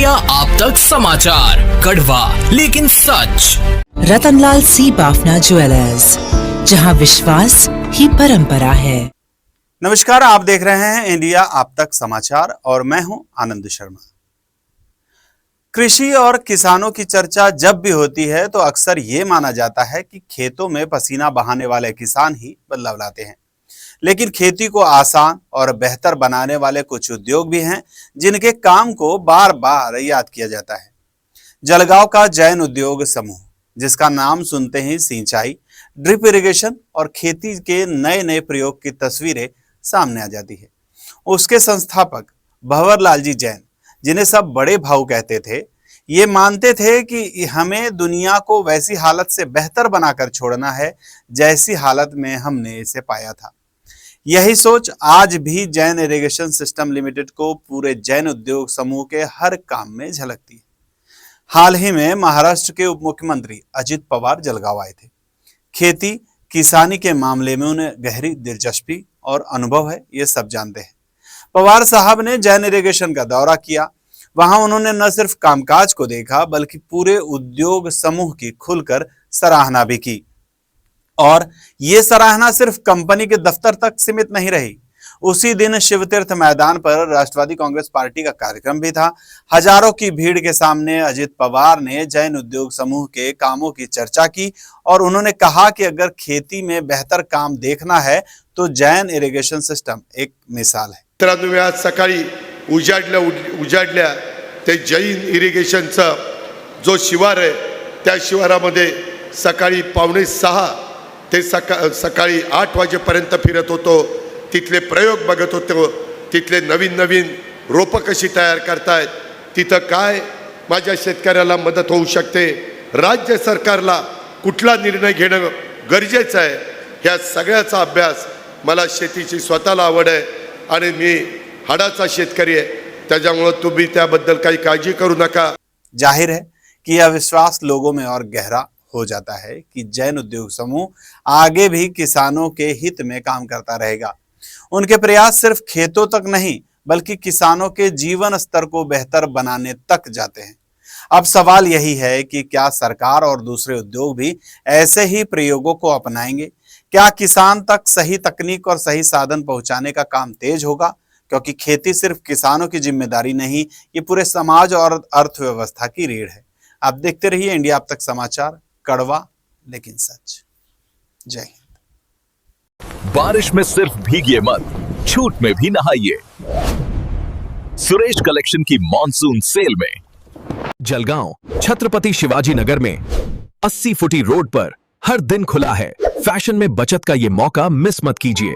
India आप तक समाचार, कड़वा लेकिन सच। रतनलाल सी बाफना ज्वेलर्स, जहां विश्वास ही परंपरा है। नमस्कार, आप देख रहे हैं इंडिया आप तक समाचार और मैं हूं आनंद शर्मा। कृषि और किसानों की चर्चा जब भी होती है तो अक्सर ये माना जाता है कि खेतों में पसीना बहाने वाले किसान ही बदलाव लाते हैं, लेकिन खेती को आसान और बेहतर बनाने वाले कुछ उद्योग भी हैं जिनके काम को बार बार याद किया जाता है। जलगांव का जैन उद्योग समूह, जिसका नाम सुनते ही सिंचाई, ड्रिप इरिगेशन और खेती के नए नए प्रयोग की तस्वीरें सामने आ जाती है। उसके संस्थापक भंवरलाल जी जैन, जिन्हें सब बड़े भाऊ कहते थे, ये मानते थे कि हमें दुनिया को वैसी हालत से बेहतर बनाकर छोड़ना है जैसी हालत में हमने इसे पाया था। यही सोच आज भी जैन इरिगेशन सिस्टम लिमिटेड को पूरे जैन उद्योग समूह के हर काम में झलकती है। हाल ही में महाराष्ट्र के उप मुख्यमंत्री अजित पवार जलगांव आए थे। खेती किसानी के मामले में उन्हें गहरी दिलचस्पी और अनुभव है, ये सब जानते हैं। पवार साहब ने जैन इरिगेशन का दौरा किया। वहां उन्होंने न सिर्फ कामकाज को देखा बल्कि पूरे उद्योग समूह की खुलकर सराहना भी की। और ये सराहना सिर्फ कंपनी के दफ्तर तक सीमित नहीं रही। उसी दिन शिवतीर्थ मैदान पर राष्ट्रवादी कांग्रेस पार्टी का कार्यक्रम भी था। हजारों की भीड़ के सामने अजित पवार ने जैन उद्योग समूह के कामों की चर्चा की और उन्होंने कहा कि अगर खेती में बेहतर काम देखना है तो जैन इरिगेशन सिस्टम एक मिसाल है। मित्रांनो, आज सकाळी उजाडल्या ते जैन इरिगेशनचा जो शिवार आहे त्या शिवारामध्ये सकाळी 5:45 ते सकाळी 8 वाजेपर्यंत फिरत होतो। तिथले प्रयोग बघत होतो, तिथले नवीन नवीन रोपं कशी तयार करतायत, तिथं काय माझ्या शेतकऱ्याला मदत होऊ शकते, राज्य सरकारला कुठला निर्णय घेणं गरजेचं आहे, ह्या सगळ्याचा अभ्यास, मला शेतीची स्वतःला आवड आहे आणि मी हाडाचा शेतकरी आहे, त्याच्यामुळे तुम्ही त्याबद्दल काही काळजी करू नका। जाहिर है कि यह विश्वास लोगों में और गहरा हो जाता है कि जैन उद्योग समूह आगे भी किसानों के हित में काम करता रहेगा। उनके प्रयास सिर्फ खेतों तक नहीं बल्कि किसानों के जीवन स्तर को बेहतर बनाने तक जाते हैं। अब सवाल यही है कि क्या सरकार और दूसरे उद्योग भी ऐसे ही प्रयोगों को अपनाएंगे? क्या किसान तक सही तकनीक और सही साधन पहुंचाने का काम तेज होगा? क्योंकि खेती सिर्फ किसानों की जिम्मेदारी नहीं, ये पूरे समाज और अर्थव्यवस्था की रीढ़ है। आप देखते रहिए इंडिया अब तक समाचार, कड़वा लेकिन सच। जय हिंद। बारिश में सिर्फ भीगिए मत, छूट में भी नहाइए। सुरेश कलेक्शन की मॉनसून सेल में जलगांव छत्रपति शिवाजी नगर में 80 फुटी रोड पर हर दिन खुला है। फैशन में बचत का ये मौका मिस मत कीजिए।